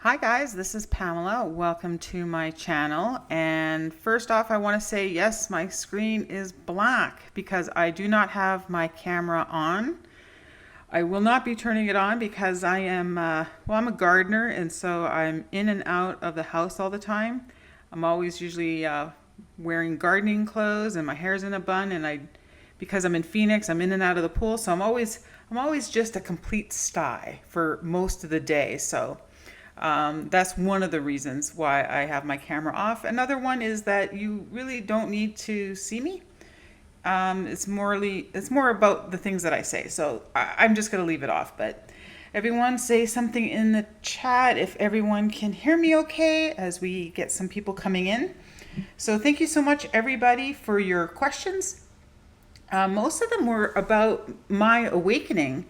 Hi guys, this is Pamela. Welcome to my channel. And first off, I want to say yes, my screen is black because I do not have my camera on. I will not be turning it on because I'm a gardener, and so I'm in and out of the house all the time. I'm always usually wearing gardening clothes and my hair's in a bun, and because I'm in Phoenix, I'm in and out of the pool, so I'm always just a complete sty for most of the day. So that's one of the reasons why I have my camera off. Another one is that you really don't need to see me. It's more about the things that I say. So I'm just going to leave it off. But everyone say something in the chat if everyone can hear me okay as we get some people coming in. So thank you so much, everybody, for your questions. Most of them were about my awakening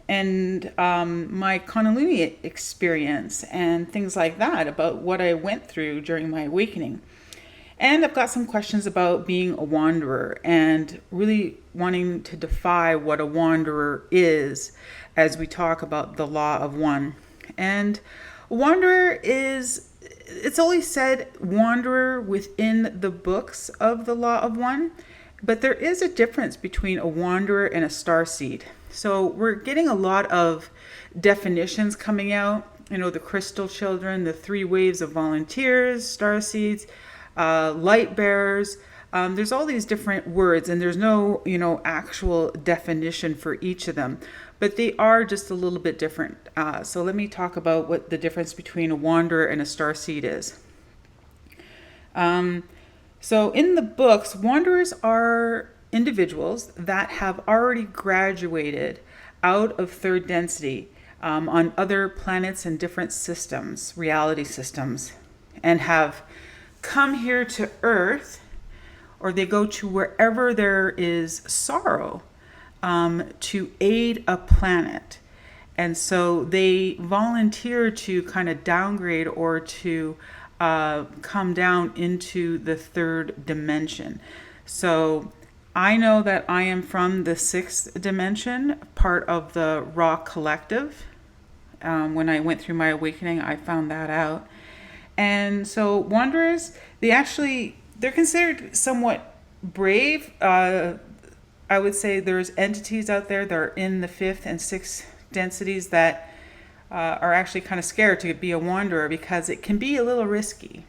and my Kundalini experience and things like that, about what I went through during my awakening. And I've got some questions about being a wanderer and really wanting to defy what a wanderer is as we talk about the law of one. And a wanderer it's always said wanderer within the books of the law of one, but there is a difference between a wanderer and a starseed. So we're getting a lot of definitions coming out. The crystal children, the 3 waves of volunteers, starseeds, light bearers. There's all these different words, and there's no, actual definition for each of them, but they are just a little bit different. So let me talk about what the difference between a wanderer and a starseed is. So in the books, wanderers are individuals that have already graduated out of third density on other planets and different systems, reality systems, and have come here to Earth, or they go to wherever there is sorrow to aid a planet. And so they volunteer to kind of downgrade or to come down into the third dimension. So I know that I am from the 6th dimension, part of the Raw Collective. When I went through my awakening, I found that out. And so wanderers, they're considered somewhat brave. I would say there's entities out there that are in the 5th and 6th densities that are actually kind of scared to be a wanderer because it can be a little risky.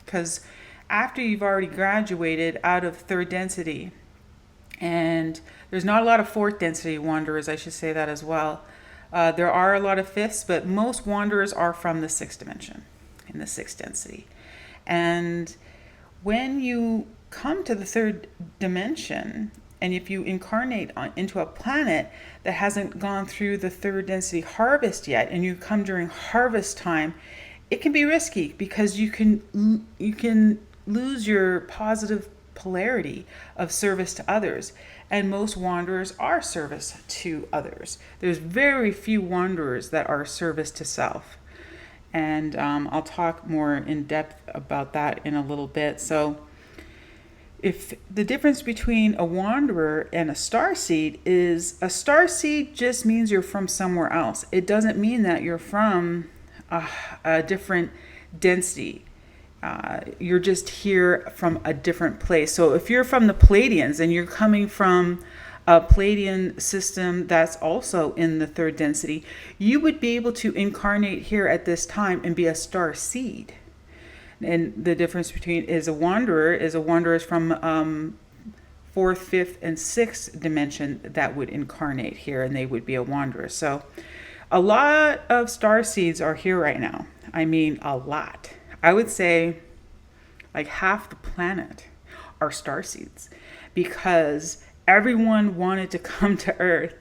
Because after you've already graduated out of 3rd density, and there's not a lot of 4th density wanderers, I should say that as well. There are a lot of 5ths, but most wanderers are from the 6th dimension, in the 6th density. And when you come to the 3rd dimension, and if you incarnate into a planet that hasn't gone through the 3rd density harvest yet, and you come during harvest time, it can be risky because you can lose your positive polarity of service to others. And most wanderers are service to others. There's very few wanderers that are service to self. And I'll talk more in depth about that in a little bit. So if the difference between a wanderer and a starseed is, a starseed just means you're from somewhere else. It doesn't mean that you're from a different density. You're just here from a different place. So if you're from the Pleiadians and you're coming from a Pleiadian system that's also in the 3rd density, you would be able to incarnate here at this time and be a starseed. And the difference between a wanderer is from 4th, 5th, and 6th dimension that would incarnate here, and they would be a wanderer. So a lot of starseeds are here right now. I mean, a lot. I would say like half the planet are starseeds because everyone wanted to come to Earth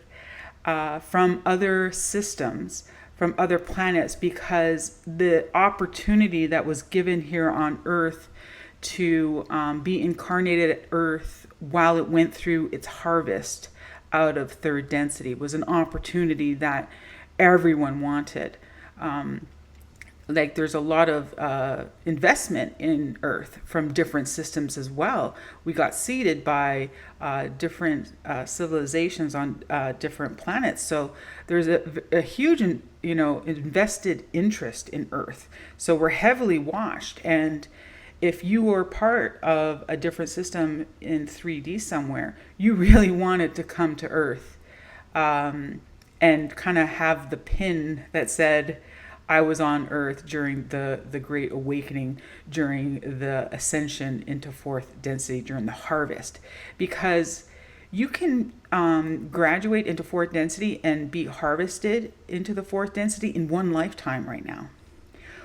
from other systems, from other planets, because the opportunity that was given here on Earth to be incarnated at Earth while it went through its harvest out of 3rd density was an opportunity that everyone wanted. like there's a lot of investment in Earth from different systems as well. We got seeded by different civilizations on different planets, so there's a huge, invested interest in Earth. So we're heavily watched, and if you were part of a different system in 3D somewhere, you really wanted to come to Earth, and kind of have the pin that said, I was on Earth during the Great Awakening, during the ascension into fourth density, during the harvest. Because you can graduate into fourth density and be harvested into the fourth density in one lifetime right now,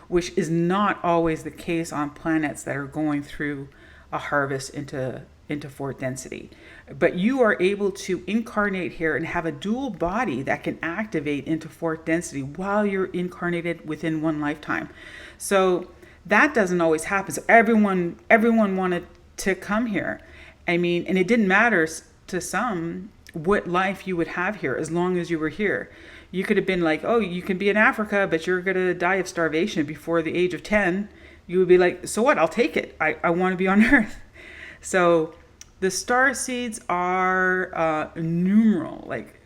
which is not always the case on planets that are going through a harvest into fourth density. But you are able to incarnate here and have a dual body that can activate into fourth density while you're incarnated within one lifetime. So that doesn't always happen. So everyone wanted to come here. I mean, and it didn't matter to some what life you would have here as long as you were here. You could have been like, oh, you can be in Africa, but you're going to die of starvation before the age of 10. You would be like, so what? I'll take it. I want to be on Earth. So the star seeds are numeral. Like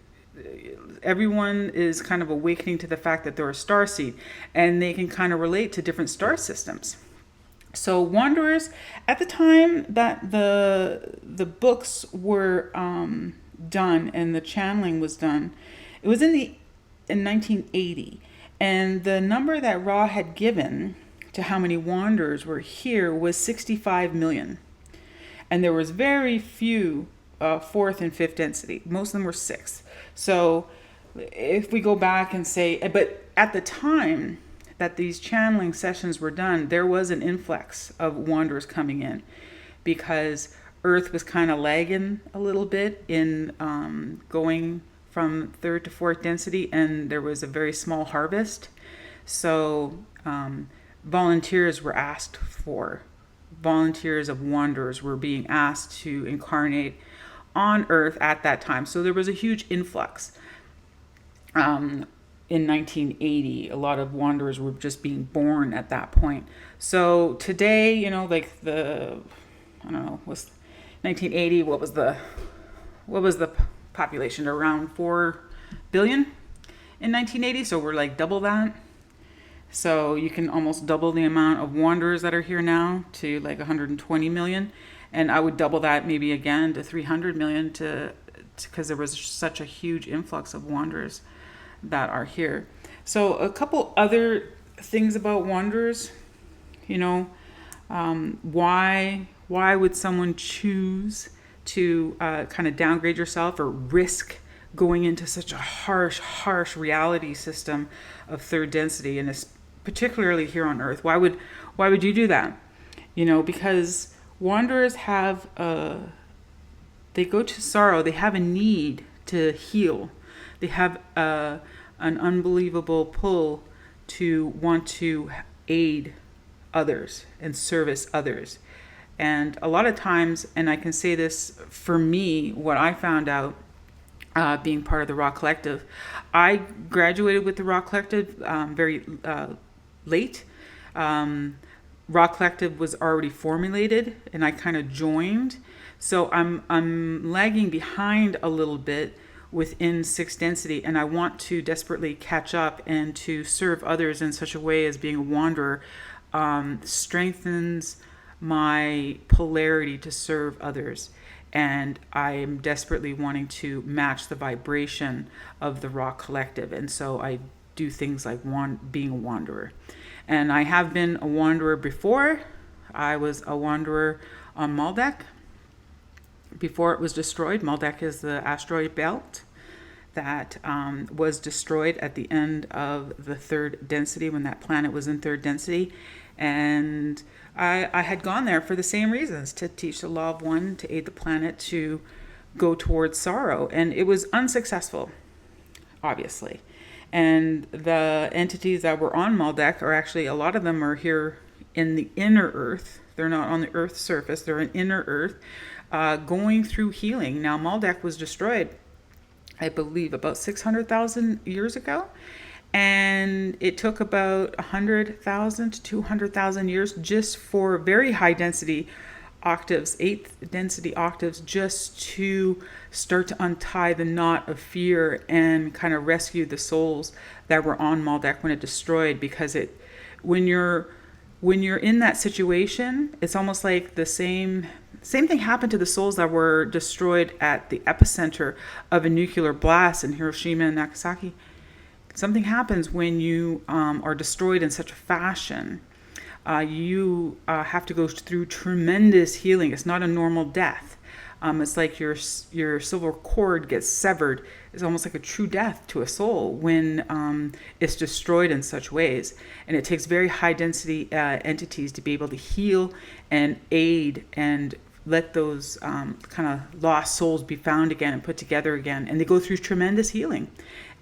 everyone is kind of awakening to the fact that they're a star seed, and they can kind of relate to different star systems. So wanderers, at the time that the books were done and the channeling was done, it was in 1980, and the number that Ra had given to how many wanderers were here was 65 million. And there was very few fourth and fifth density. Most of them were sixth. So if we go back and say, but at the time that these channeling sessions were done, there was an influx of wanderers coming in, because Earth was kind of lagging a little bit in going from third to fourth density, and there was a very small harvest. So volunteers were asked for. Volunteers of wanderers were being asked to incarnate on Earth at that time. So there was a huge influx. In 1980, a lot of wanderers were just being born at that point. So today, like I don't know, was 1980, what was the population? Around 4 billion in 1980. So we're like double that. So you can almost double the amount of wanderers that are here now to like 120 million. And I would double that maybe again to 300 million because there was such a huge influx of wanderers that are here. So a couple other things about wanderers, why would someone choose to kind of downgrade yourself or risk going into such a harsh reality system of third density, and particularly here on Earth? Why would you do that? Because wanderers have they go to sorrow. They have a need to heal. They have an unbelievable pull to want to aid others and service others. And a lot of times, and I can say this for me, what I found out being part of the Raw Collective, I graduated with the Raw Collective very late. Raw Collective was already formulated, and I kind of joined. So I'm lagging behind a little bit within sixth density, and I want to desperately catch up and to serve others in such a way as being a wanderer strengthens my polarity to serve others. And I am desperately wanting to match the vibration of the Raw Collective. And so I do things like being a wanderer. And I have been a wanderer before. I was a wanderer on Maldek before it was destroyed. Maldek is the asteroid belt that was destroyed at the end of the third density, when that planet was in third density. And I had gone there for the same reasons, to teach the law of one, to aid the planet to go towards sorrow. And it was unsuccessful, obviously. And the entities that were on Maldek are actually, a lot of them are here in the inner Earth. They're not on the Earth's surface. They're in inner Earth, going through healing. Now, Maldek was destroyed, I believe, about 600,000 years ago. And it took about 100,000 to 200,000 years just for very high density octaves, eighth density octaves, just to start to untie the knot of fear and kind of rescue the souls that were on Maldek when it destroyed. Because when you're in that situation, it's almost like the same thing happened to the souls that were destroyed at the epicenter of a nuclear blast in Hiroshima and Nagasaki. Something happens when you are destroyed in such a fashion. You have to go through tremendous healing. It's not a normal death. It's like your silver cord gets severed. It's almost like a true death to a soul when it's destroyed in such ways. And it takes very high density entities to be able to heal and aid and let those kind of lost souls be found again and put together again. And they go through tremendous healing.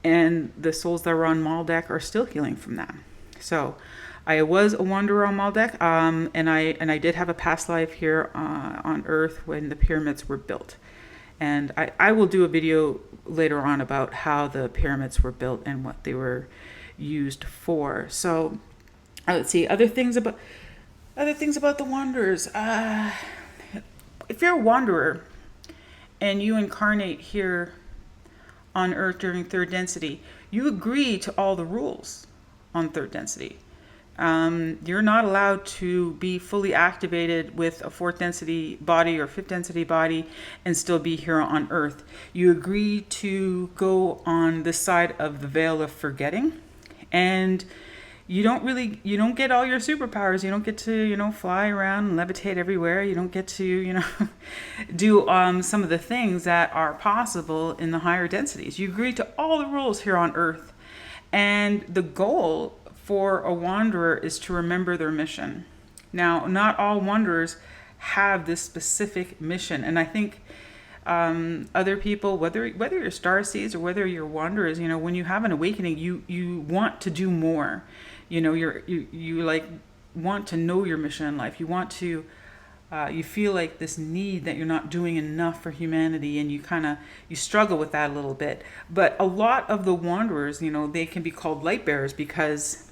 And the souls that were on Maldek are still healing from that. So I was a wanderer on Maldek, and I did have a past life here on Earth when the pyramids were built. And I will do a video later on about how the pyramids were built and what they were used for. So let's see, other things about the wanderers. If you're a wanderer and you incarnate here on Earth during third density, you agree to all the rules on third density. You're not allowed to be fully activated with a fourth density body or fifth density body and still be here on Earth. You agree to go on this side of the veil of forgetting, and you don't get all your superpowers. You don't get to, fly around and levitate everywhere. You don't get to, do some of the things that are possible in the higher densities. You agree to all the rules here on Earth. And the goal for a wanderer is to remember their mission. Now, not all wanderers have this specific mission. And I think other people, whether you're starseeds or whether you're wanderers, when you have an awakening, you want to do more. You like want to know your mission in life. You want to, you feel like this need that you're not doing enough for humanity, and you struggle with that a little bit. But a lot of the wanderers, they can be called light bearers because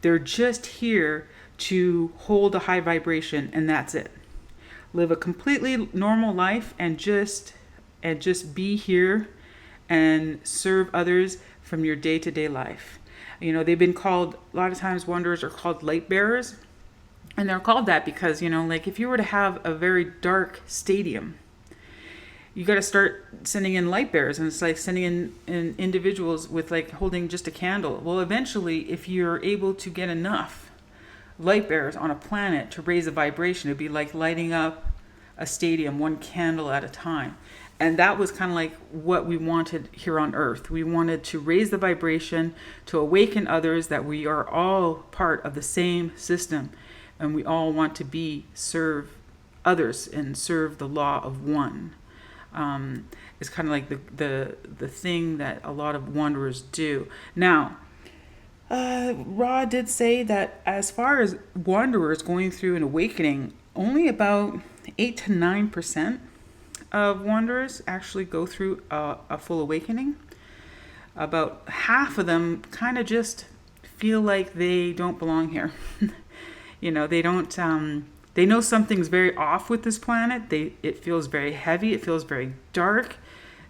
they're just here to hold a high vibration, and that's it. Live a completely normal life and just be here and serve others from your day-to-day life. They've been called, a lot of times wanderers are called light bearers. And they're called that because, like if you were to have a very dark stadium, you got to start sending in light bearers. And it's like sending in individuals with like holding just a candle. Well, eventually, if you're able to get enough light bearers on a planet to raise a vibration, it'd be like lighting up a stadium one candle at a time. And that was kind of like what we wanted here on Earth. We wanted to raise the vibration, to awaken others, that we are all part of the same system. And we all want to serve others and serve the law of one. It's kind of like the thing that a lot of wanderers do. Now, Ra did say that as far as wanderers going through an awakening, only about 8 to 9% of wanderers actually go through a full awakening. About half of them kind of just feel like they don't belong here. They don't, they know something's very off with this planet. It feels very heavy. It feels very dark.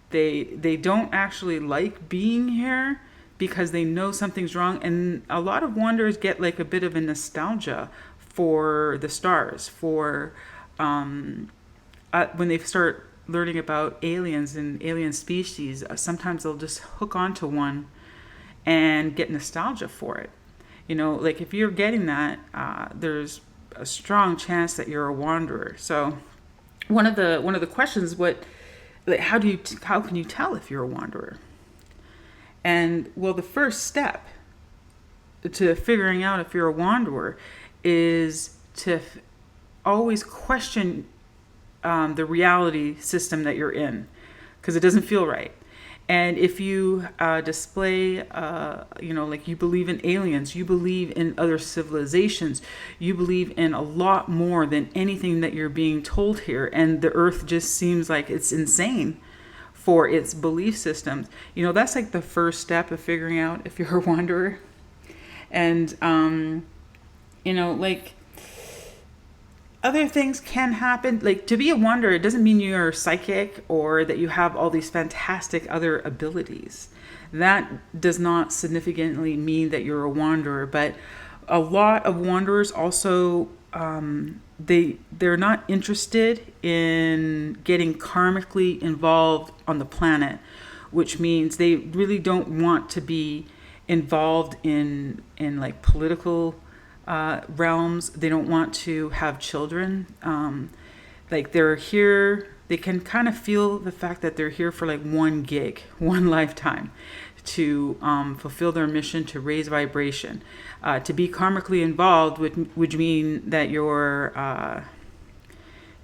They don't actually like being here because they know something's wrong. And a lot of wanderers get like a bit of a nostalgia for the stars, for when they start learning about aliens and alien species, sometimes they'll just hook onto one and get nostalgia for it. Like if you're getting that, there's a strong chance that you're a wanderer. So one of the questions, how can you tell if you're a wanderer? And well, the first step to figuring out if you're a wanderer is to always question the reality system that you're in, because it doesn't feel right. And if you display, like you believe in aliens, you believe in other civilizations, you believe in a lot more than anything that you're being told here, and the earth just seems like it's insane for its belief systems. That's like the first step of figuring out if you're a wanderer. And, like, other things can happen. Like, to be a wanderer, it doesn't mean you're psychic or that you have all these fantastic other abilities. That does not significantly mean that you're a wanderer. But a lot of wanderers also, they're not interested in getting karmically involved on the planet, which means they really don't want to be involved in like political realms. They don't want to have children. Like, they're here, they can kind of feel the fact that they're here for like one gig, one lifetime, to fulfill their mission, to raise vibration, to be karmically involved, which mean that you're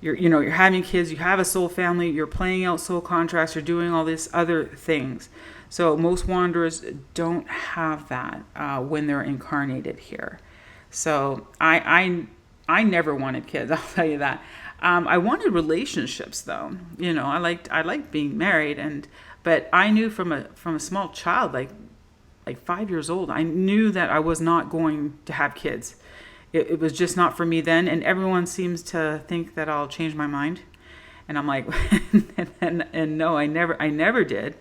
having kids, you have a soul family, you're playing out soul contracts, you're doing all these other things. So most wanderers don't have that when they're incarnated here. So I never wanted kids, I'll tell you that. I wanted relationships, though. I liked being married, but I knew from a small child, like 5 years old, I knew that I was not going to have kids. It was just not for me then, and everyone seems to think that I'll change my mind, and I'm like, and no, I never did.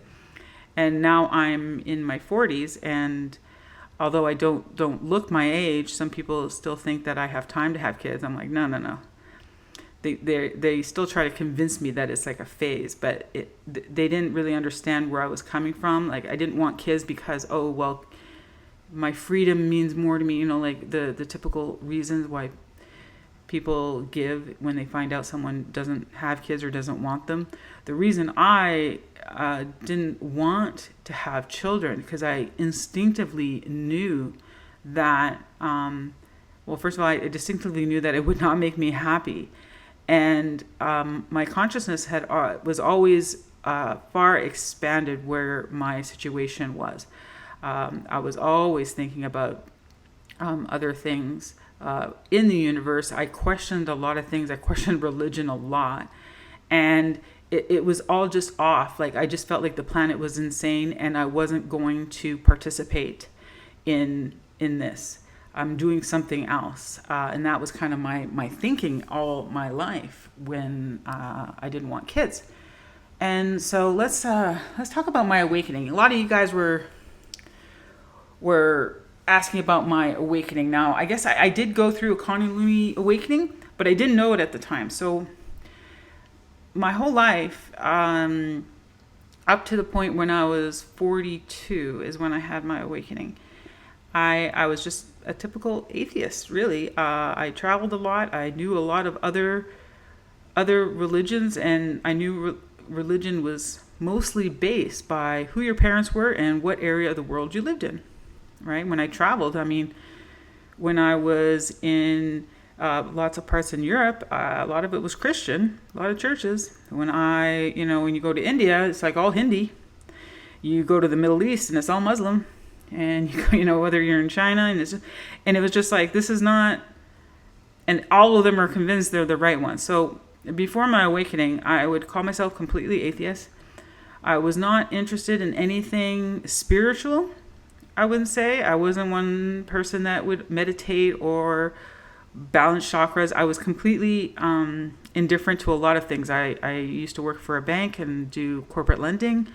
And now I'm in my 40s, and although I don't look my age, some people still think that I have time to have kids. I'm like, no. They still try to convince me that it's like a phase, but they didn't really understand where I was coming from. Like, I didn't want kids because, oh, well, my freedom means more to me, like the typical reasons why people give when they find out someone doesn't have kids or doesn't want them. The reason I didn't want to have children, because I instinctively knew that, first of all, I distinctively knew that it would not make me happy. And my consciousness was always far expanded where my situation was. I was always thinking about other things in the universe. I questioned a lot of things. I questioned religion a lot. And it was all just off. Like, I just felt like the planet was insane, and I wasn't going to participate in this. I'm doing something else. And that was kind of my thinking all my life when I didn't want kids. And so let's talk about my awakening. A lot of you guys were asking about my awakening. Now, I guess I did go through a Kundalini awakening, but I didn't know it at the time. So my whole life, up to the point when I was 42 is when I had my awakening. I was just a typical atheist, really. I traveled a lot. I knew a lot of other religions, and I knew religion was mostly based by who your parents were and what area of the world you lived in, right? When I traveled, when I was in lots of parts in Europe, a lot of it was Christian, a lot of churches. When you go to India, it's like all Hindi. You go to the Middle East and it's all Muslim. And whether you're in China, and it was just like, this is not, and all of them are convinced they're the right ones. So before my awakening, I would call myself completely atheist. I was not interested in anything spiritual. I wouldn't say. I wasn't one person that would meditate or balance chakras. I was completely indifferent to a lot of things. I used to work for a bank and do corporate lending.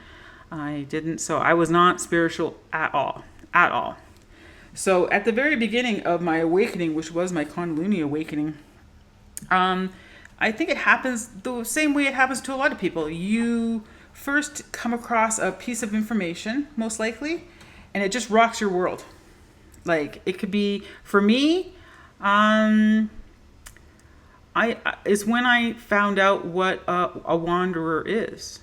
So I was not spiritual at all. So at the very beginning of my awakening, which was my Kundalini awakening, I think it happens the same way it happens to a lot of people. You first come across a piece of information, most likely, and it just rocks your world. Like, it could be, for me, it's when I found out what a wanderer is.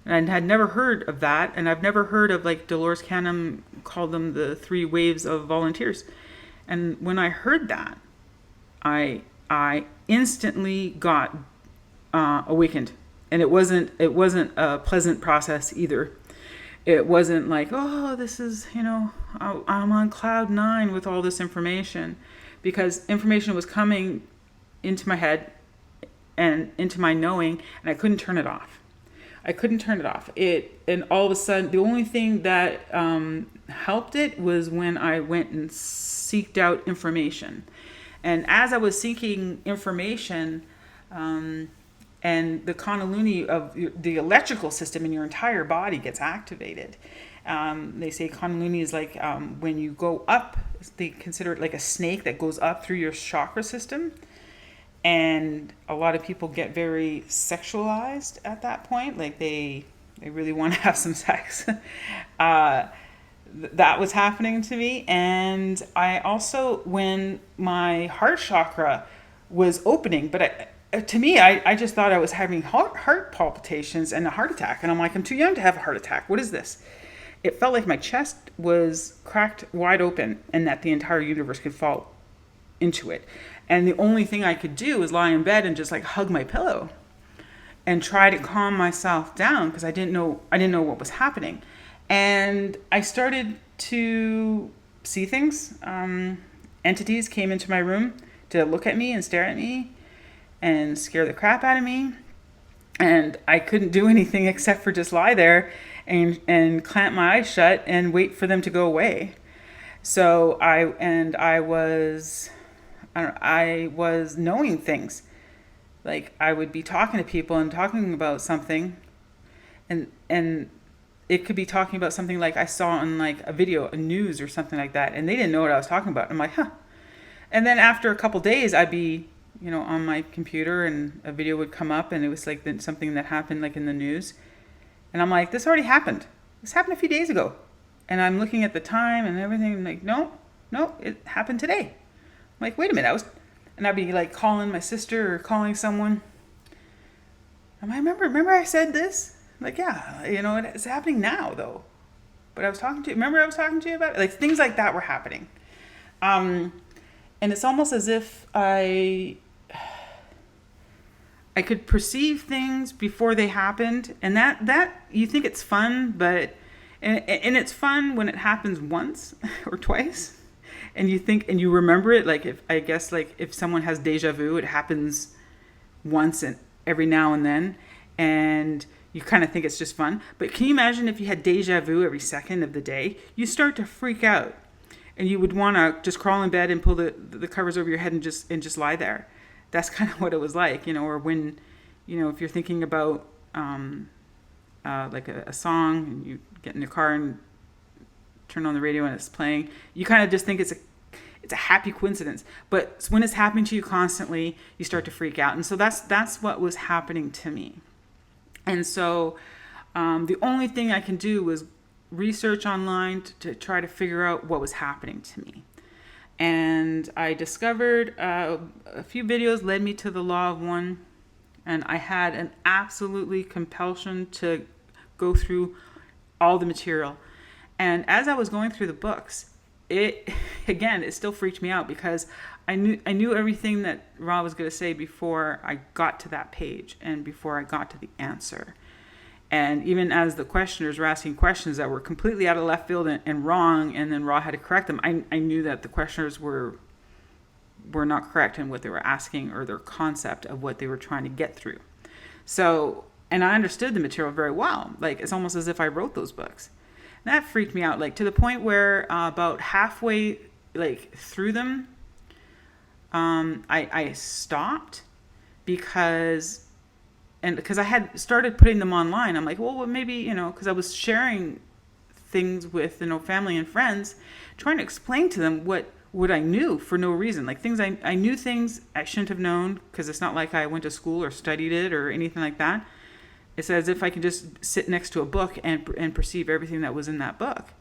And had never heard of that, and I've never heard of, like, Dolores Canham called them the 3 waves of volunteers. And when I heard that, I instantly got awakened, and it wasn't a pleasant process either. It wasn't like, oh, this is, I'm on cloud 9 with all this information, because information was coming into my head and into my knowing, and I couldn't turn it off. I couldn't turn it off. And all of a sudden, the only thing that helped it was when I went and seeked out information. And as I was seeking information, and the Kundalini of the electrical system in your entire body gets activated. They say Kundalini is like when you go up, they consider it like a snake that goes up through your chakra system. And a lot of people get very sexualized at that point, like they really want to have some sex. That was happening to me. And I also, when my heart chakra was opening, but to me, I just thought I was having heart palpitations and a heart attack. And I'm like, I'm too young to have a heart attack. What is this? It felt like my chest was cracked wide open and that the entire universe could fall into it. And the only thing I could do was lie in bed and just like hug my pillow and try to calm myself down because I didn't know what was happening. And I started to see things. Entities came into my room to look at me and stare at me and scare the crap out of me. And I couldn't do anything except for just lie there and clamp my eyes shut and wait for them to go away. So I was knowing things. Like I would be talking to people and talking about something, and it could be talking about something like I saw on like a video, a news or something like that, and they didn't know what I was talking about. I'm like, huh. And then after a couple days, I'd be, on my computer and a video would come up and it was like something that happened like in the news. And I'm like, this already happened. This happened a few days ago. And I'm looking at the time and everything. I'm like, no, it happened today. I'm like, wait a minute. And I'd be like calling my sister or calling someone. And I remember I said this? Like, yeah, it's happening now though. But I was talking to you about it? Like things like that were happening. And it's almost as if I could perceive things before they happened. And that you think it's fun, but and it's fun when it happens once or twice. And you think, and you remember it, like if someone has deja vu, it happens once and every now and then, and you kind of think it's just fun. But can you imagine if you had deja vu every second of the day? You start to freak out, and you would want to just crawl in bed and pull the covers over your head and just lie there. That's kind of what it was like, or when, if you're thinking about like a song and you get in the car and turn on the radio and it's playing, you kind of just think it's a happy coincidence. But when it's happening to you constantly, you start to freak out. And so that's what was happening to me. And so the only thing I can do was research online to try to figure out what was happening to me. And I discovered a few videos led me to the Law of One. And I had an absolutely compulsion to go through all the material. And as I was going through the books, it still freaked me out because I knew everything that Ra was going to say before I got to that page and before I got to the answer. And even as the questioners were asking questions that were completely out of left field and wrong, and then Ra had to correct them, I knew that the questioners were not correct in what they were asking or their concept of what they were trying to get through. So, and I understood the material very well. Like, it's almost as if I wrote those books. And that freaked me out, like to the point where about halfway like through them, I stopped because I had started putting them online. I'm like, well, maybe, because I was sharing things with, family and friends, trying to explain to them what I knew for no reason. Like things I knew things I shouldn't have known because it's not like I went to school or studied it or anything like that. It's as if I could just sit next to a book and perceive everything that was in that book.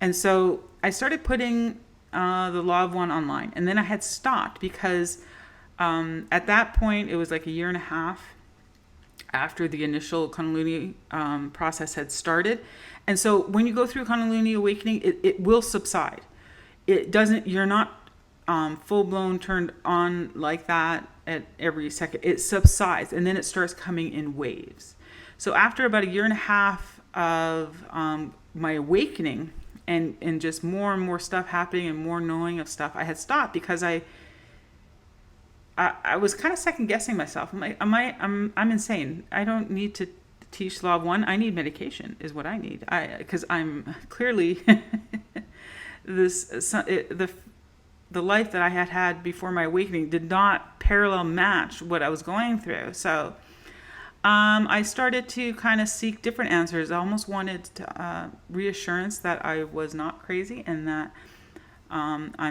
And so I started putting the Law of One online. And then I had stopped because at that point, it was like a year and a half after the initial Kundalini process had started. And so when you go through Kundalini awakening, it will subside. You're not full-blown turned on like that at every second. It subsides and then it starts coming in waves. So after about a year and a half of my awakening and just more and more stuff happening and more knowing of stuff, I had stopped because I was kind of second guessing myself. I'm insane. I don't need to teach Law of One, I need medication is what I need. Because I'm clearly the life that I had before my awakening did not parallel match what I was going through. So I started to kind of seek different answers. I almost wanted reassurance that I was not crazy and that I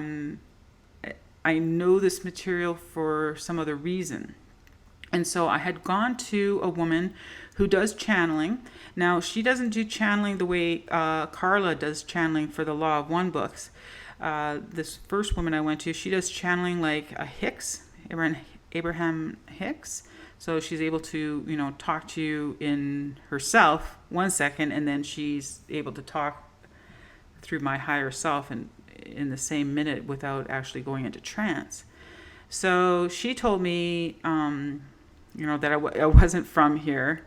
know this material for some other reason. And so I had gone to a woman who does channeling. Now, she doesn't do channeling the way Carla does channeling for the Law of One books. This first woman I went to, she does channeling like a Hicks, Abraham Hicks. So she's able to, talk to you in herself 1 second, and then she's able to talk through my higher self and in the same minute without actually going into trance. So she told me, that I wasn't from here.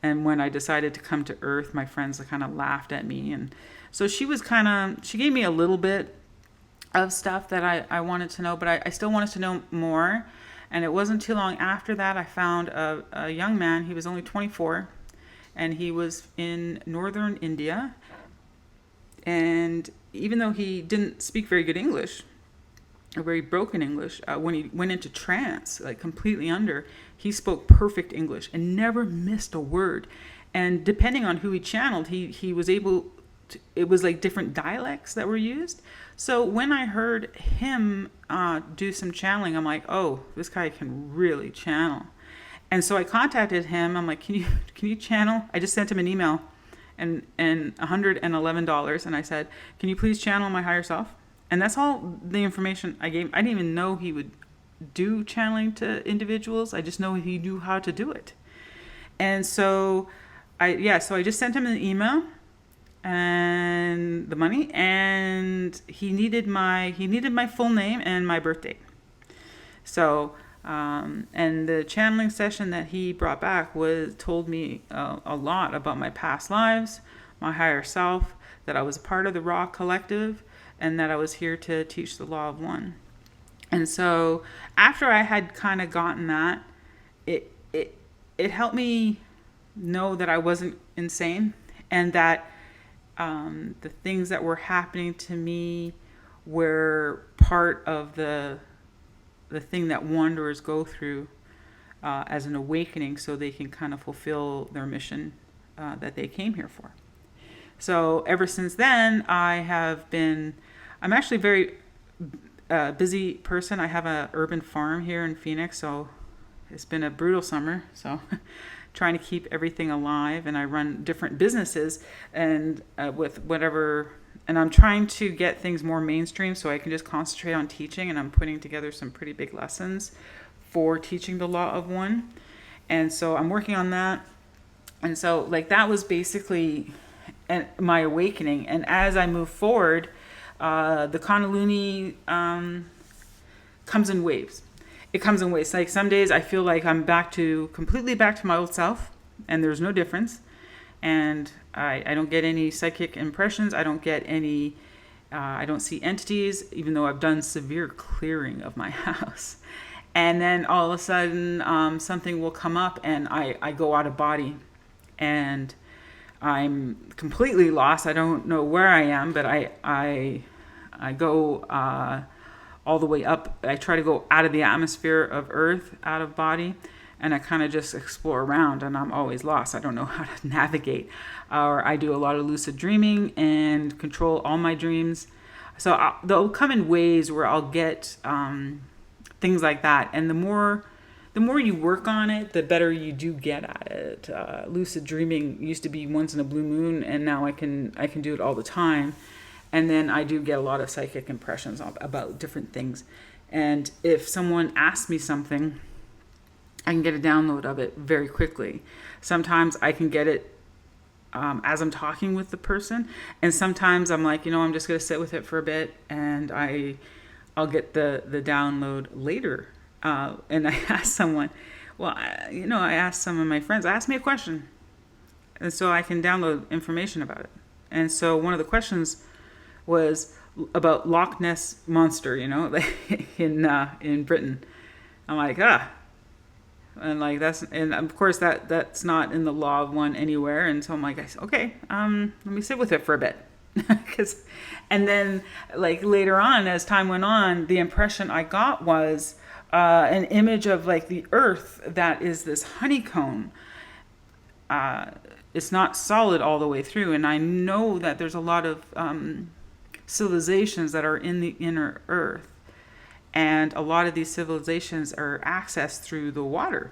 And when I decided to come to Earth, my friends kind of laughed at me. And so she gave me a little bit of stuff that I wanted to know, but I still wanted to know more. And it wasn't too long after that I found a young man. He was only 24, and he was in northern India. And even though he didn't speak very good English, or very broken English, when he went into trance, like completely under, he spoke perfect English and never missed a word. And depending on who he channeled, he was able to, it was like different dialects that were used. So when I heard him do some channeling, I'm like, oh, this guy can really channel. And so I contacted him. I'm like, can you channel? I just sent him an email and $111. And I said, can you please channel my higher self? And that's all the information I gave. I didn't even know he would do channeling to individuals. I just know he knew how to do it. And so I just sent him an email and the money, and he needed my full name and my birth date. So and the channeling session that he brought back told me a lot about my past lives, my higher self, that I was a part of the Raw Collective, and that I was here to teach the Law of One. And so after I had kind of gotten that, it helped me know that I wasn't insane, and that the things that were happening to me were part of the thing that wanderers go through as an awakening, so they can kind of fulfill their mission that they came here for. So ever since then, I'm actually a very busy person. I have an urban farm here in Phoenix, so it's been a brutal summer. So trying to keep everything alive, and I run different businesses and with whatever, and I'm trying to get things more mainstream so I can just concentrate on teaching, and I'm putting together some pretty big lessons for teaching the Law of One. And so I'm working on that. And so that was basically my awakening. And as I move forward, the Kundalini comes in waves. It comes in waves. Like some days I feel like I'm completely back to my old self, and there's no difference. And I don't get any psychic impressions. I don't get any, I don't see entities, even though I've done severe clearing of my house. And then all of a sudden something will come up, and I go out of body, and I'm completely lost. I don't know where I am, but I go all the way up. I try to go out of the atmosphere of Earth, out of body, and I kind of just explore around, and I'm always lost. I don't know how to navigate. Or I do a lot of lucid dreaming and control all my dreams. So they'll come in ways where I'll get things like that. And the more you work on it, the better you do get at it. Lucid dreaming used to be once in a blue moon, and now I can do it all the time. And then I do get a lot of psychic impressions about different things. And if someone asks me something, I can get a download of it very quickly. Sometimes I can get it as I'm talking with the person, and sometimes I'm like, I'm just going to sit with it for a bit, and I'll get the download later. And I asked someone, I asked some of my friends, ask me a question, and so I can download information about it. And so one of the questions was about Loch Ness Monster, in Britain. I'm like, And like and of course that's not in the law of one anywhere. And so I'm like, okay, let me sit with it for a bit. And then like later on, as time went on, the impression I got was an image of like the earth that is this honeycomb. It's not solid all the way through. And I know that there's a lot of civilizations that are in the inner earth. And a lot of these civilizations are accessed through the water.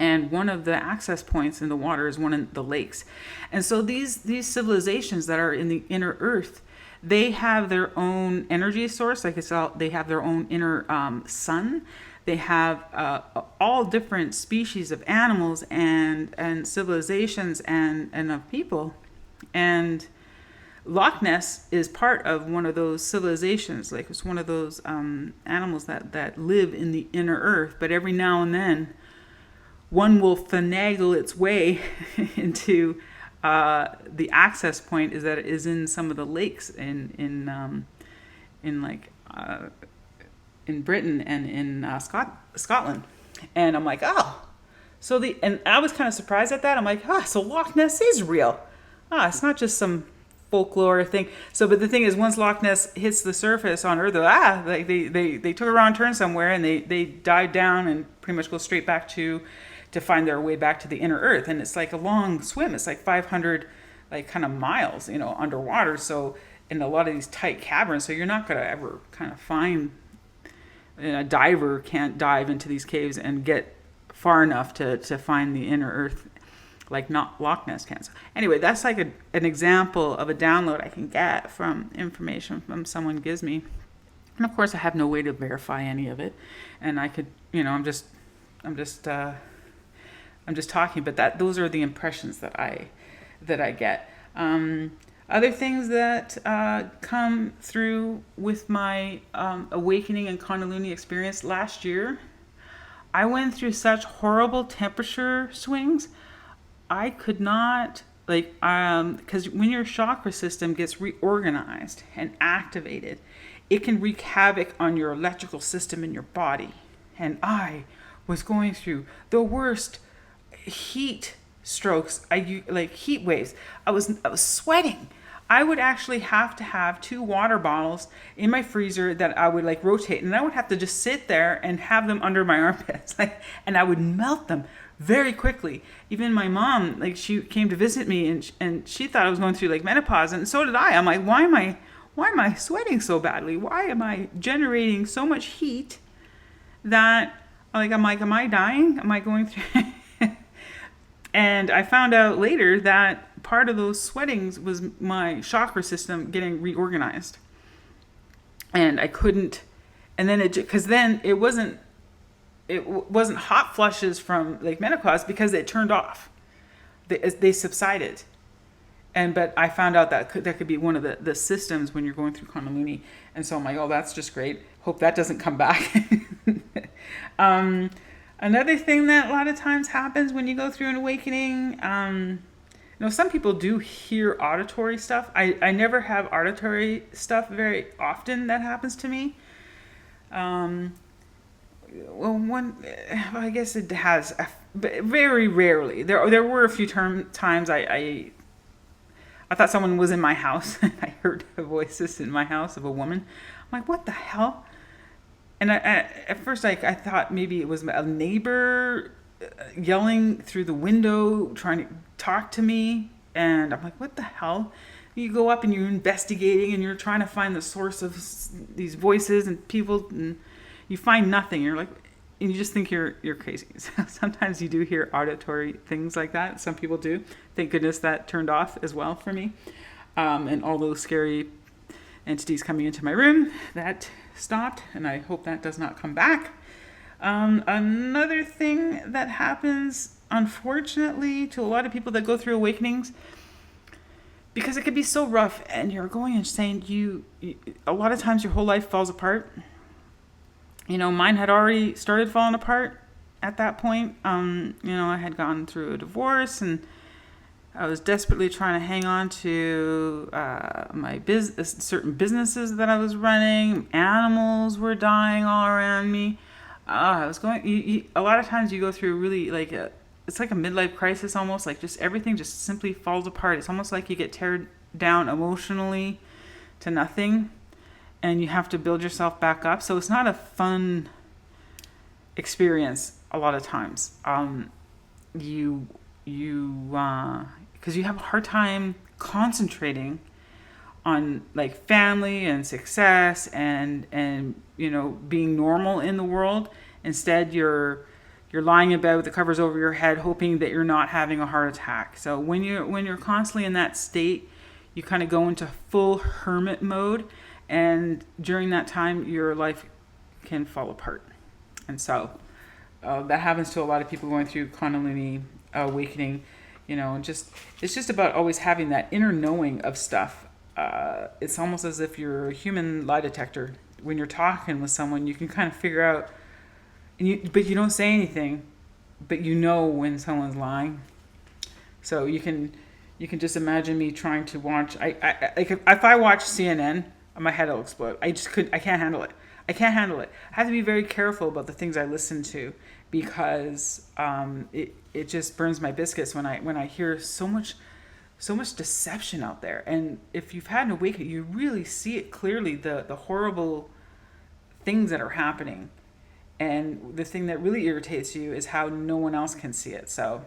And one of the access points in the water is one of the lakes. And so these civilizations that are in the inner earth, they have their own energy source. Like it's all, they have their own inner sun. They have all different species of animals and civilizations and of people. And Loch Ness is part of one of those civilizations. Like it's one of those animals that live in the inner earth. But every now and then, one will finagle its way into the access point is that it is in some of the lakes in Britain and in Scotland. And I'm like, oh, and I was kind of surprised at that. I'm like, so Loch Ness is real. It's not just some folklore thing. So, but the thing is, once Loch Ness hits the surface on Earth, like they took a wrong turn somewhere and they dive down and pretty much go straight back to find their way back to the inner Earth. And it's like a long swim. It's like 500 like kind of miles, underwater. So in a lot of these tight caverns, so you're not going to ever kind of find, a diver can't dive into these caves and get far enough to find the inner Earth like not Loch Ness can. So anyway, that's like an example of a download I can get from information from someone gives me. And of course I have no way to verify any of it. And I could, I'm just talking, but those are the impressions that I get. Other things that come through with my awakening and Kundalini experience last year, I went through such horrible temperature swings. I could not, because when your chakra system gets reorganized and activated, it can wreak havoc on your electrical system in your body. And I was going through the worst heat strokes, heat waves. I was sweating. I would actually have to have 2 water bottles in my freezer that I would rotate, and I would have to just sit there and have them under my armpits, and I would melt them very quickly. Even my mom, she came to visit me, and she thought I was going through menopause, and so did I. I'm like, why am I sweating so badly? Why am I generating so much heat that am I dying? Am I going through? And I found out later that part of those sweatings was my chakra system getting reorganized. And I couldn't, and then because then it wasn't hot flushes from menopause because it turned off. They subsided. But I found out that could be one of the systems when you're going through Kundalini. And so I'm like, oh, that's just great. Hope that doesn't come back. Another thing that a lot of times happens when you go through an awakening, some people do hear auditory stuff. I never have auditory stuff very often that happens to me. I guess it has, but very rarely. There were a few times I thought someone was in my house. I heard voices in my house of a woman. I'm like, what the hell? And at first, I thought maybe it was a neighbor yelling through the window, trying to talk to me. And I'm like, what the hell? You go up and you're investigating and you're trying to find the source of these voices and people, and you find nothing. You're like, and you just think you're crazy. So sometimes you do hear auditory things like that. Some people do. Thank goodness that turned off as well for me. And all those scary entities coming into my room, that stopped, and I hope that does not come back. Another thing that happens, unfortunately, to a lot of people that go through awakenings, because it could be so rough and you're going insane, you a lot of times your whole life falls apart. Mine had already started falling apart at that point. I had gone through a divorce, and I was desperately trying to hang on to my certain businesses that I was running. Animals were dying all around me. I was going. A lot of times you go through really like it's like a midlife crisis almost. Like just everything just simply falls apart. It's almost like you get teared down emotionally to nothing, and you have to build yourself back up. So it's not a fun experience a lot of times. You because you have a hard time concentrating on like family and success and being normal in the world. Instead, you're lying in bed with the covers over your head, hoping that you're not having a heart attack. So when you're constantly in that state, you kind of go into full hermit mode, and during that time, your life can fall apart. And so that happens to a lot of people going through Kundalini awakening. Just it's just about always having that inner knowing of stuff. It's almost as if you're a human lie detector. When you're talking with someone, you can kind of figure out, but you don't say anything, but you know when someone's lying. So you can just imagine me trying to watch. Like if I watch CNN, my head will explode. I can't handle it. I can't handle it. I have to be very careful about the things I listen to because it just burns my biscuits when I hear so much deception out there. And if you've had an awakening, you really see it clearly, the horrible things that are happening. And the thing that really irritates you is how no one else can see it. So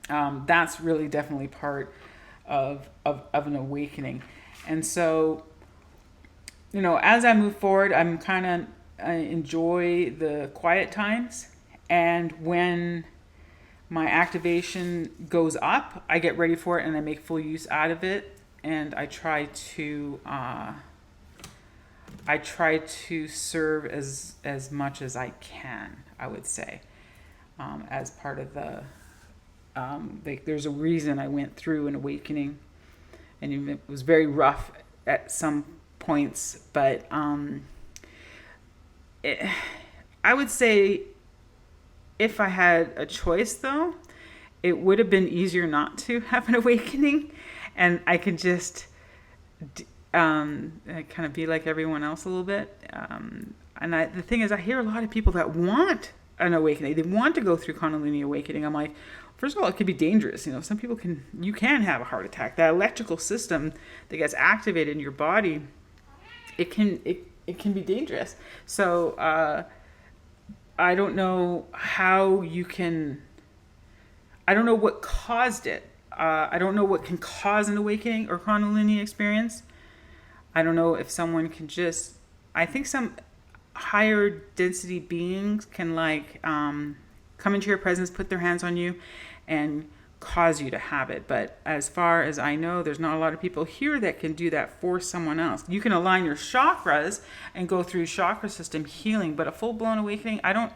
that's really definitely part of an awakening. And so, as I move forward, I enjoy the quiet times. And when my activation goes up, I get ready for it and I make full use out of it. And I try to serve as much as I can, I would say, as part of the there's a reason I went through an awakening, and it was very rough at some points, but I would say if I had a choice, though, it would have been easier not to have an awakening, and I could just kind of be like everyone else a little bit. The thing is, I hear a lot of people that want an awakening. They want to go through Kundalini awakening. I'm like, first of all, it could be dangerous. Some people you can have a heart attack. That electrical system that gets activated in your body, it can be dangerous. So I don't know how you can. I don't know what caused it. I don't know what can cause an awakening or Kundalini experience. I don't know if someone can just. I think some higher density beings can come into your presence, put their hands on you, and cause you to have it. But as far as I know, there's not a lot of people here that can do that for someone else. You can align your chakras and go through chakra system healing, but a full-blown awakening, I don't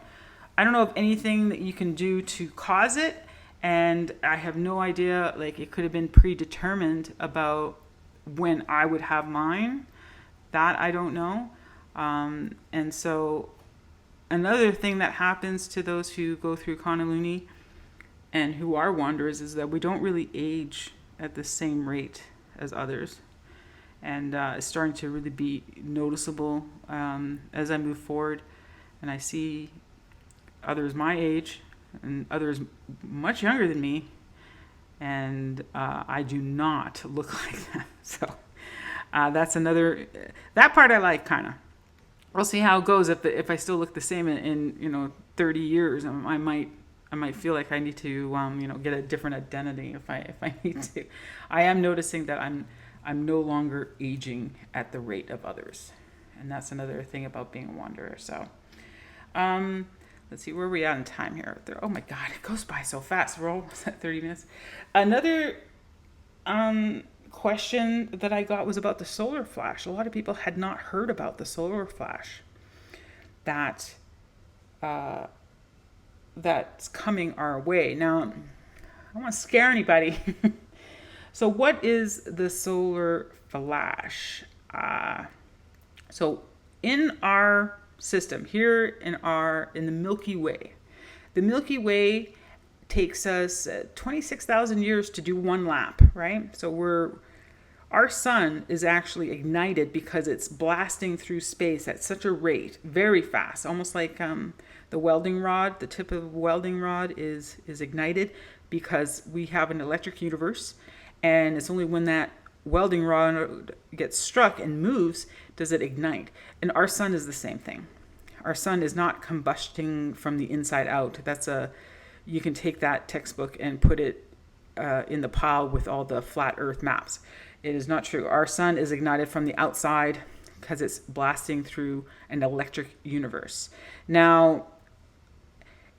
know of anything that you can do to cause it. And I have no idea, it could have been predetermined about when I would have mine. That I don't know. And so another thing that happens to those who go through Kundalini and who are wanderers is that we don't really age at the same rate as others. And it's starting to really be noticeable as I move forward. And I see others my age and others much younger than me. And I do not look like them. So that's another, that part I like kind of. We'll see how it goes. If I still look the same in 30 years, I might feel like I need to get a different identity if I need to. I am noticing that I'm no longer aging at the rate of others, and that's another thing about being a wanderer. So, let's see where we at in time here. Oh my God, it goes by so fast. We're almost at 30 minutes. Another question that I got was about the solar flash. A lot of people had not heard about the solar flash that's coming our way. Now, I don't want to scare anybody. So what is the solar flash? So in our system here in the Milky Way, the Milky Way takes us 26,000 years to do one lap, right? So Our sun is actually ignited because it's blasting through space at such a rate, very fast, almost like the welding rod. The tip of the welding rod is ignited because we have an electric universe, and it's only when that welding rod gets struck and moves does it ignite. And our sun is the same thing. Our sun is not combusting from the inside out. You can take that textbook and put it in the pile with all the flat Earth maps. It is not true. Our sun is ignited from the outside because it's blasting through an electric universe. Now,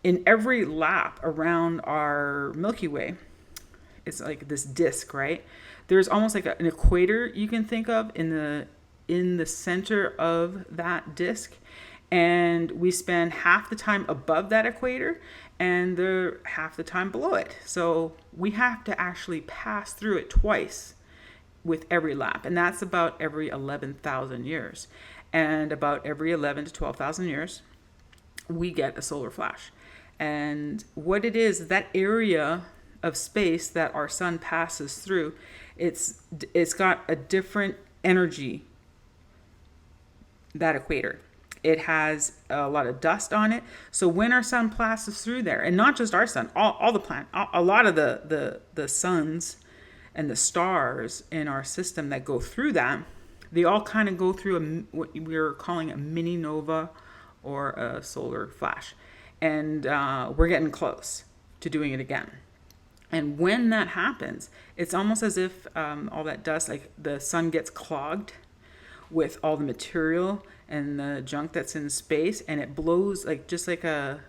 in every lap around our Milky Way, it's like this disk, right? There's almost like an equator you can think of in the center of that disk, and we spend half the time above that equator and half the time below it. So we have to actually pass through it twice with every lap, and that's about every 11,000 years. And about every 11 to 12,000 years, we get a solar flash. And what it is, that area of space that our sun passes through, it's got a different energy, that equator. It has a lot of dust on it. So when our sun passes through there, and not just our sun, all the planet, a lot of the suns and the stars in our system that go through that, they all kind of go through what we're calling a mini nova or a solar flash. And we're getting close to doing it again. And when that happens, it's almost as if all that dust, like the sun gets clogged with all the material and the junk that's in space, and it blows just like a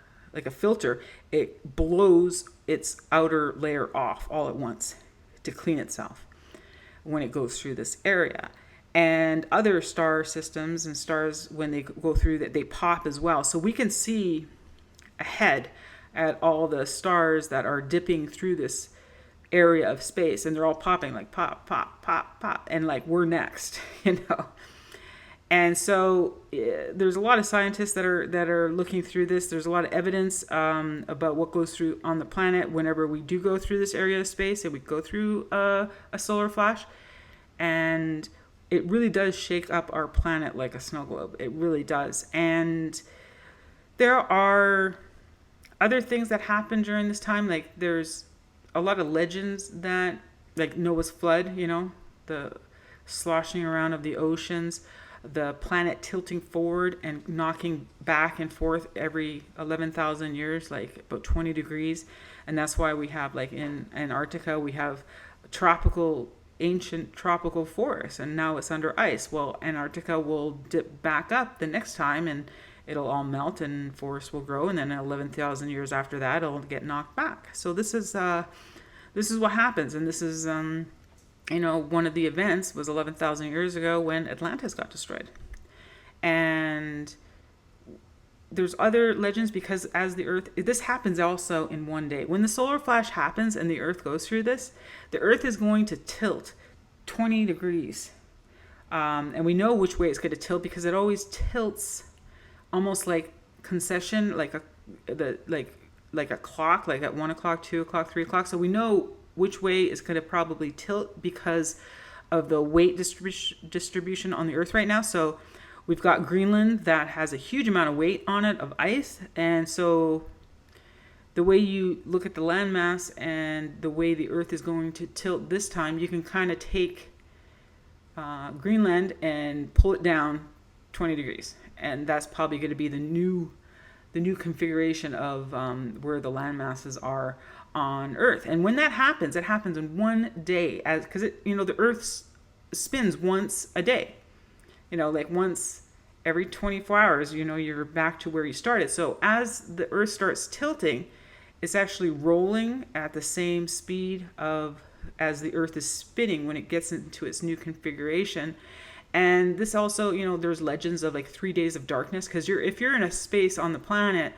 filter. It blows its outer layer off all at once to clean itself when it goes through this area. And other star systems and stars, when they go through that, they pop as well. So we can see ahead at all the stars that are dipping through this area of space, and they're all popping, like pop, pop, pop, pop, and like we're next, And so there's a lot of scientists that are looking through this. There's a lot of evidence about what goes through on the planet whenever we do go through this area of space and we go through a solar flash. And it really does shake up our planet like a snow globe. It really does. And there are other things that happen during this time. Like there's a lot of legends that, like Noah's flood, the sloshing around of the oceans, the planet tilting forward and knocking back and forth every 11,000 years, like about 20 degrees. And that's why we have, like in Antarctica, we have ancient tropical forests, and now it's under ice. Well, Antarctica will dip back up the next time and it'll all melt and forests will grow. And then 11,000 years after that, it'll get knocked back. So this is what happens. And this is, one of the events was 11,000 years ago when Atlantis got destroyed. And there's other legends because as the Earth, this happens also in one day. When the solar flash happens and the Earth goes through this, the Earth is going to tilt 20 degrees. And we know which way it's going to tilt because it always tilts almost like concession, like a clock, like at 1 o'clock, 2 o'clock, 3 o'clock. So we know which way is going to probably tilt because of the weight distribution on the Earth right now. So we've got Greenland that has a huge amount of weight on it of ice. And so the way you look at the landmass and the way the Earth is going to tilt this time, you can kind of take Greenland and pull it down 20 degrees. And that's probably going to be the new configuration of where the land masses are on Earth. And when that happens, it happens in one day, because the Earth spins once a day. Like once every 24 hours, you're back to where you started. So as the Earth starts tilting, it's actually rolling at the same speed as the Earth is spinning when it gets into its new configuration. And this also, there's legends of like 3 days of darkness, because if you're in a space on the planet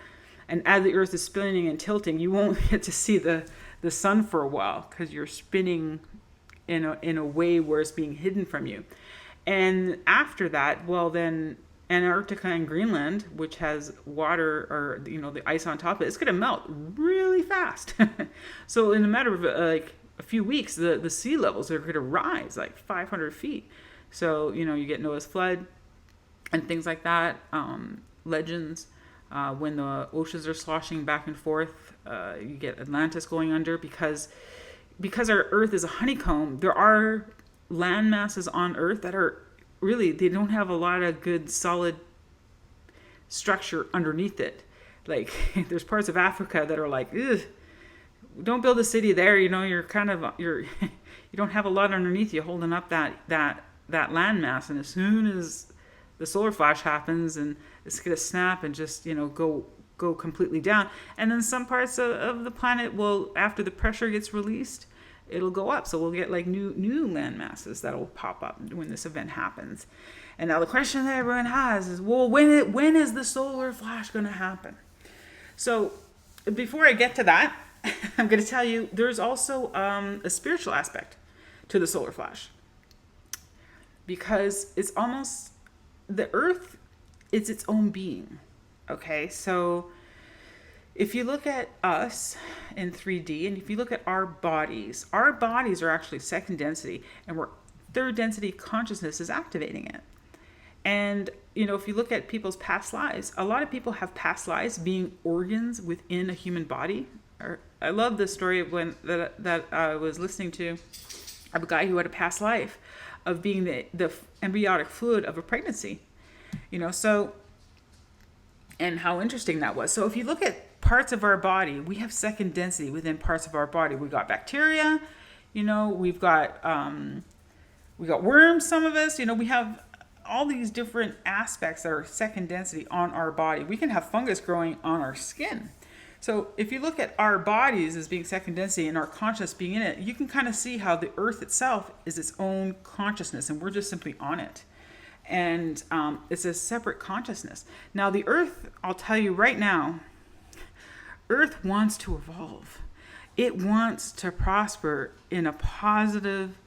and as the Earth is spinning and tilting, you won't get to see the sun for a while because you're spinning in a way where it's being hidden from you. And after that, well, then Antarctica and Greenland, which has water or the ice on top of it, it's going to melt really fast. So in a matter of a few weeks, the sea levels are going to rise like 500 feet. So, you get Noah's flood and things like that. Legends, when the oceans are sloshing back and forth, you get Atlantis going under because our Earth is a honeycomb. There are land masses on Earth that are really, they don't have a lot of good solid structure underneath it. Like there's parts of Africa that are like, ugh, don't build a city there. You're kind of you don't have a lot underneath you holding up that landmass. And as soon as the solar flash happens, and it's gonna snap and just go completely down. And then some parts of the planet will, after the pressure gets released, it'll go up. So we'll get like new land masses that'll pop up when this event happens. And now the question that everyone has is, well, when is the solar flash going to happen? So before I get to that, I'm going to tell you there's also a spiritual aspect to the solar flash, because it's almost, the Earth is its own being. Okay, so if you look at us in 3D, and if you look at our bodies are actually second density, and we're third density consciousness is activating it. And if you look at people's past lives, a lot of people have past lives being organs within a human body. I love the story of that I was listening to of a guy who had a past life of being the embryonic fluid of a pregnancy. So, and how interesting that was. So if you look at parts of our body, we have second density within parts of our body. We've got bacteria, we've got worms, some of us, we have all these different aspects that are second density on our body. We can have fungus growing on our skin. So if you look at our bodies as being second density and our consciousness being in it, you can kind of see how the Earth itself is its own consciousness, and we're just simply on it. And it's a separate consciousness. Now the Earth, I'll tell you right now, Earth wants to evolve. It wants to prosper in a positive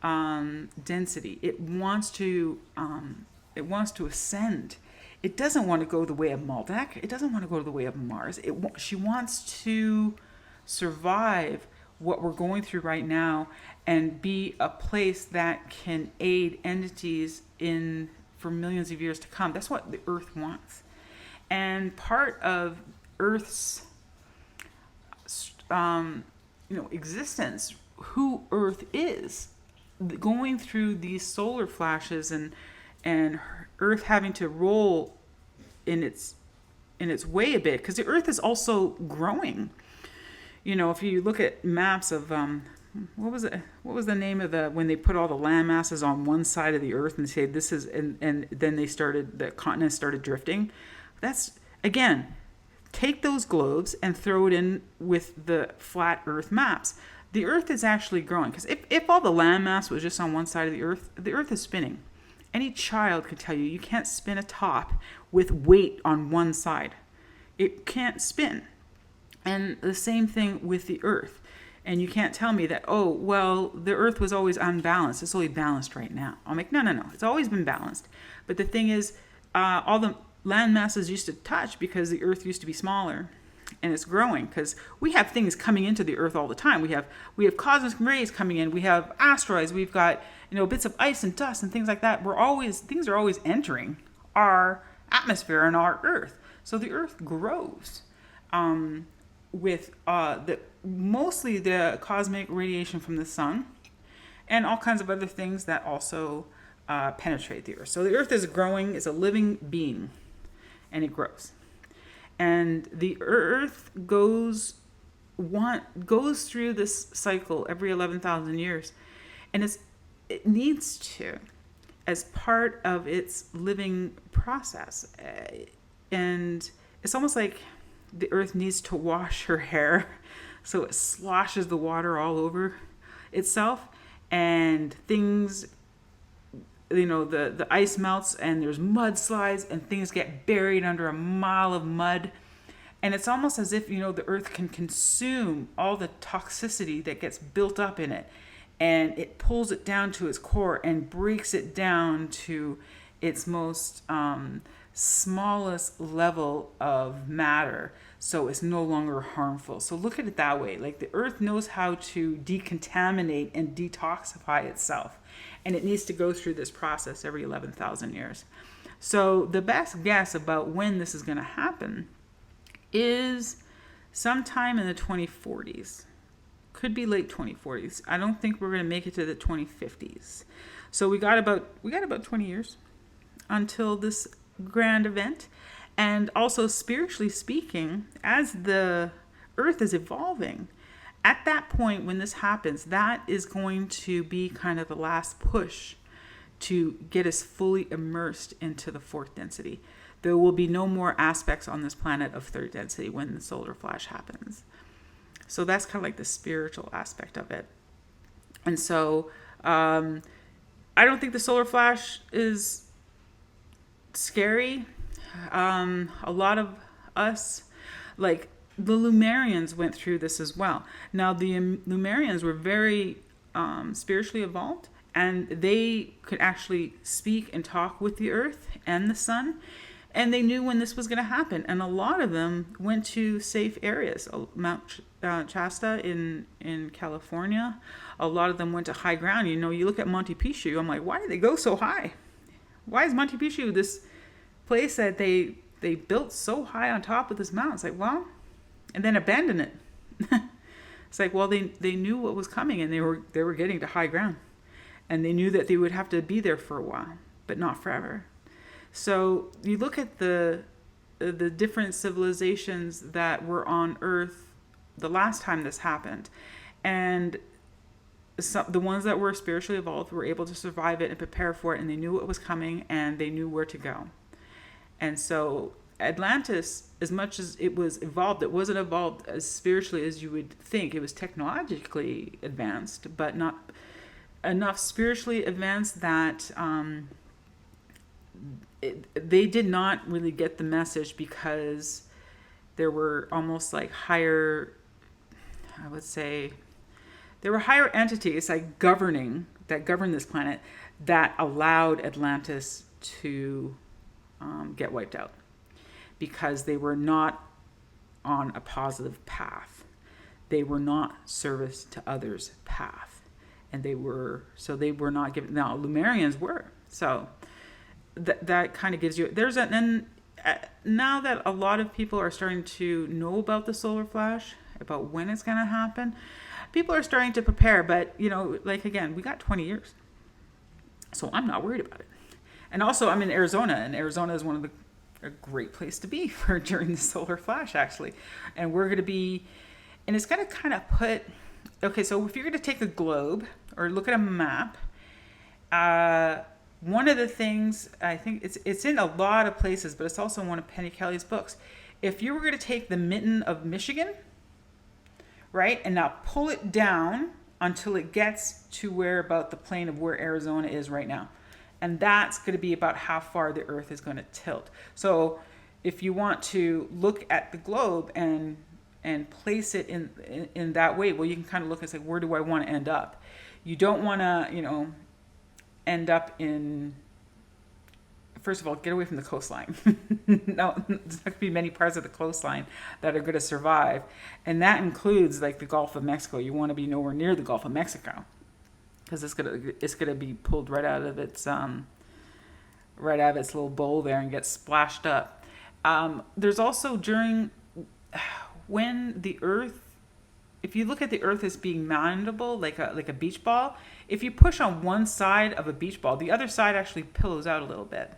density. It wants to ascend. It doesn't want to go the way of Maldek. It doesn't want to go the way of Mars. She wants to survive what we're going through right now and be a place that can aid entities for millions of years to come. That's what the Earth wants. And part of Earth's existence, who Earth is, going through these solar flashes and Earth having to roll in its way a bit, because the Earth is also growing. If you look at maps of what was the name of when they put all the land masses on one side of the Earth and say this is, and then the continents started drifting. That's, again, take those globes and throw it in with the flat Earth maps. The Earth is actually growing, because if all the land mass was just on one side of the Earth is spinning. Any child can tell you can't spin a top with weight on one side. It can't spin. And the same thing with the Earth. And you can't tell me that, oh, well, the Earth was always unbalanced. It's only balanced right now. I'm like, no. It's always been balanced. But the thing is, all the land masses used to touch because the Earth used to be smaller. And it's growing because we have things coming into the Earth all the time. We have cosmic rays coming in. We have asteroids. We've got bits of ice and dust and things like that. Things are always entering our atmosphere and our Earth. So the Earth grows with mostly the cosmic radiation from the sun and all kinds of other things that also penetrate the Earth. So the Earth is growing. It's a living being, and it grows. And the Earth goes through this cycle every 11,000 years. And it needs to, as part of its living process. And it's almost like the Earth needs to wash her hair, so it sloshes the water all over itself. And things, the ice melts and there's mudslides and things get buried under a mile of mud. And it's almost as if, the Earth can consume all the toxicity that gets built up in it. And it pulls it down to its core and breaks it down to its most smallest level of matter, so it's no longer harmful. So look at it that way. Like the earth knows how to decontaminate and detoxify itself, and it needs to go through this process every 11,000 years. So the best guess about when this is going to happen is sometime in the 2040s. Could be late 2040s. I don't think we're going to make it to the 2050s. So we got about 20 years until this grand event. And also, spiritually speaking, as the earth is evolving, at that point when this happens, that is going to be kind of the last push to get us fully immersed into the fourth density. There will be no more aspects on this planet of third density when the solar flash happens. So that's kind of like the spiritual aspect of it. And so I don't think the solar flash is scary. A lot of us, like the Lumerians, went through this as well. Now, the Lumerians were very spiritually evolved, and they could actually speak and talk with the earth and the sun, and they knew when this was going to happen. And a lot of them went to safe areas. Mount Shasta in California, a lot of them went to high ground. You know, you look at Monte Picchu, I'm like, why did they go so high? Why is Monte Picchu this place that they built so high on top of this mountain? It's like, well, and then abandon it. It's like, well, they knew what was coming, and they were getting to high ground, and they knew that they would have to be there for a while, but not forever. So you look at the different civilizations that were on Earth the last time this happened, and the ones that were spiritually evolved were able to survive it and prepare for it, and they knew what was coming, and they knew where to go. And so Atlantis, as much as it was evolved, it wasn't evolved as spiritually as you would think. It was technologically advanced, but not enough spiritually advanced that they did not really get the message, because there were almost like higher, I would say, there were higher entities like govern this planet that allowed Atlantis to get wiped out, because they were not on a positive path. They were not service to others path, and they were not given. Now Lumerians were. So that kind of gives you now that a lot of people are starting to know about the solar flash, about when it's going to happen, people are starting to prepare. But like, again, we got 20 years, so I'm not worried about it. And also, I'm in Arizona, and Arizona is a great place to be for during the solar flash, actually. And we're going to be, and it's going to kind of put, okay, so if you're going to take a globe or look at a map, one of the things, I think it's in a lot of places, but it's also in one of Penny Kelly's books. If you were going to take the mitten of Michigan, right, and now pull it down until it gets to about the plane of where Arizona is right now. And that's going to be about how far the Earth is going to tilt. So if you want to look at the globe and place it in that way, well, you can kind of look and say, where do I want to end up? You don't want to, end up in, first of all, get away from the coastline. No, there's not going to be many parts of the coastline that are going to survive. And that includes like the Gulf of Mexico. You want to be nowhere near the Gulf of Mexico, because it's gonna be pulled right out of its little bowl there and get splashed up. There's also when the Earth, if you look at the Earth as being malleable, like a beach ball, if you push on one side of a beach ball, the other side actually pillows out a little bit.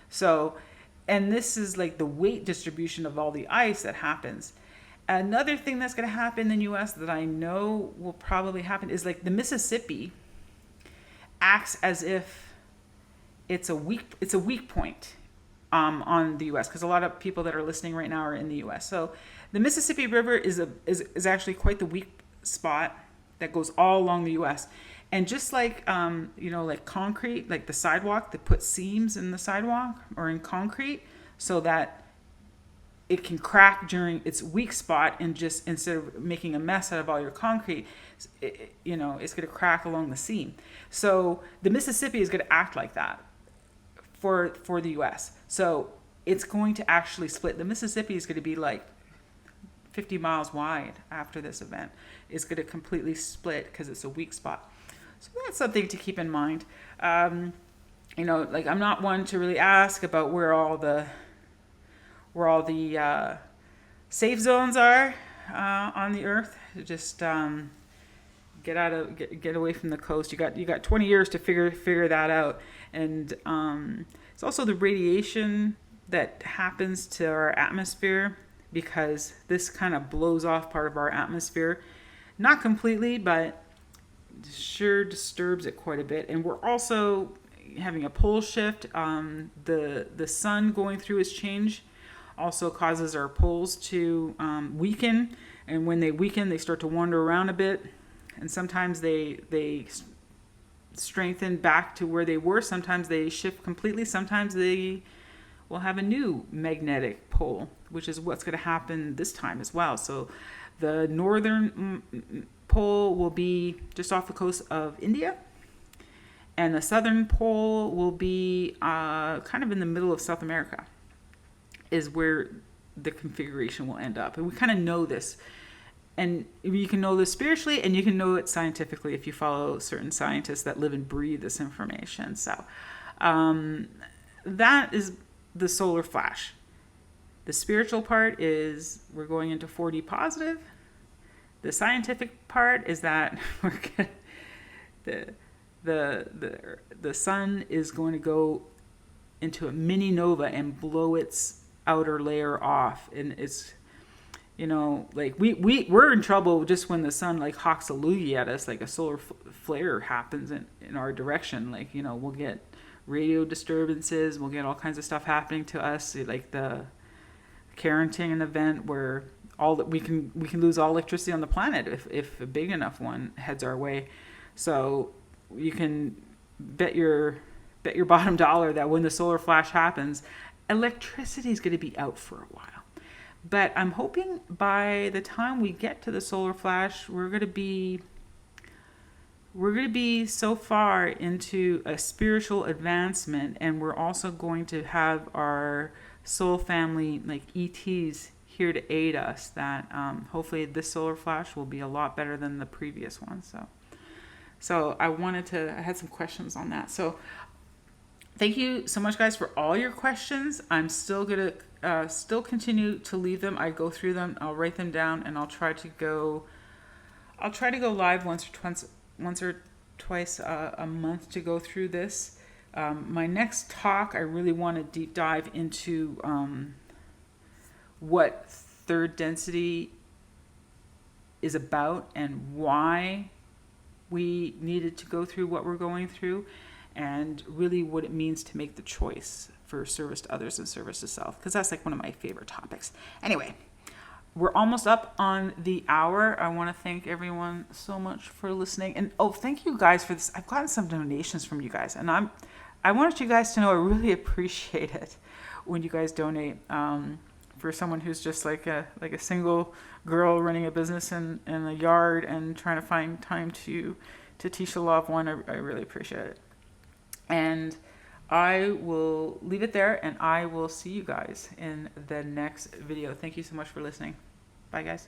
So, and this is like the weight distribution of all the ice that happens. Another thing that's going to happen in the U.S. that I know will probably happen is like the Mississippi acts as if it's a weak point on the U.S., because a lot of people that are listening right now are in the U.S. So the Mississippi River is actually quite the weak spot that goes all along the U.S. And just like like concrete, like the sidewalk, they put seams in the sidewalk or in concrete so that it can crack during its weak spot, and just instead of making a mess out of all your concrete, it's going to crack along the seam. So the Mississippi is going to act like that for the US. So it's going to actually split. The Mississippi is going to be like 50 miles wide after this event. It's going to completely split because it's a weak spot. So that's something to keep in mind. Like I'm not one to really ask about where all the safe zones are on the earth. Just get away from the coast. You got 20 years to figure that out. And it's also the radiation that happens to our atmosphere, because this kind of blows off part of our atmosphere. Not completely, but sure disturbs it quite a bit. And we're also having a pole shift. The sun going through its change also causes our poles to weaken. And when they weaken, they start to wander around a bit. And sometimes they strengthen back to where they were. Sometimes they shift completely. Sometimes they will have a new magnetic pole, which is what's going to happen this time as well. So the northern pole will be just off the coast of India, and the southern pole will be kind of in the middle of South America, is where the configuration will end up. And we kind of know this. And you can know this spiritually, and you can know it scientifically if you follow certain scientists that live and breathe this information. So that is the solar flash. The spiritual part is we're going into 4D positive. The scientific part is that the sun is going to go into a mini nova and blow its outer layer off, and it's, like we're in trouble just when the sun like hawks a loogie at us, like a solar flare happens in our direction. Like, we'll get radio disturbances, we'll get all kinds of stuff happening to us, like the Carrington event, where all that we can lose all electricity on the planet if a big enough one heads our way. So you can bet your bottom dollar that when the solar flash happens, electricity is going to be out for a while. But I'm hoping by the time we get to the solar flash, we're going to be so far into a spiritual advancement, and we're also going to have our soul family, like ETs, here to aid us, that hopefully this solar flash will be a lot better than the previous one. So I had some questions on that. So thank you so much, guys, for all your questions. I'm still going to still continue to leave them. I go through them, I'll write them down, and I'll try to go live once or twice a month to go through this. My next talk, I really want to deep dive into what third density is about and why we needed to go through what we're going through, and really what it means to make the choice for service to others and service to self, because that's like one of my favorite topics. Anyway, we're almost up on the hour. I want to thank everyone so much for listening. And thank you guys for this. I've gotten some donations from you guys, and I wanted you guys to know I really appreciate it when you guys donate. For someone who's just like a single girl running a business in a yard and trying to find time to teach a loved one, I really appreciate it. And I will leave it there, and I will see you guys in the next video. Thank you so much for listening. Bye, guys.